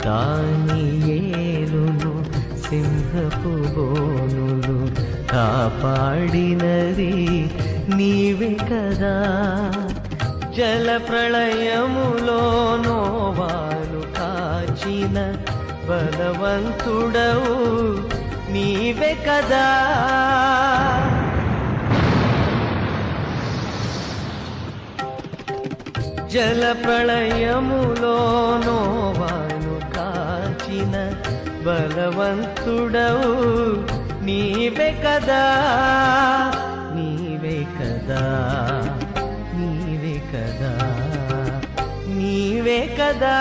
కాని ఏలును సింహపు బోనులు కాపాడినది నీవే కదా. జల ప్రళయములో నోవాను కాచిన బలవంతుడవు నీవే కదా. జల ప్రళయములో నోవాను కాచిన బలవంతుడవు నీవే కదా. నీవే కదా, నీవే కదా, నీవే కదా.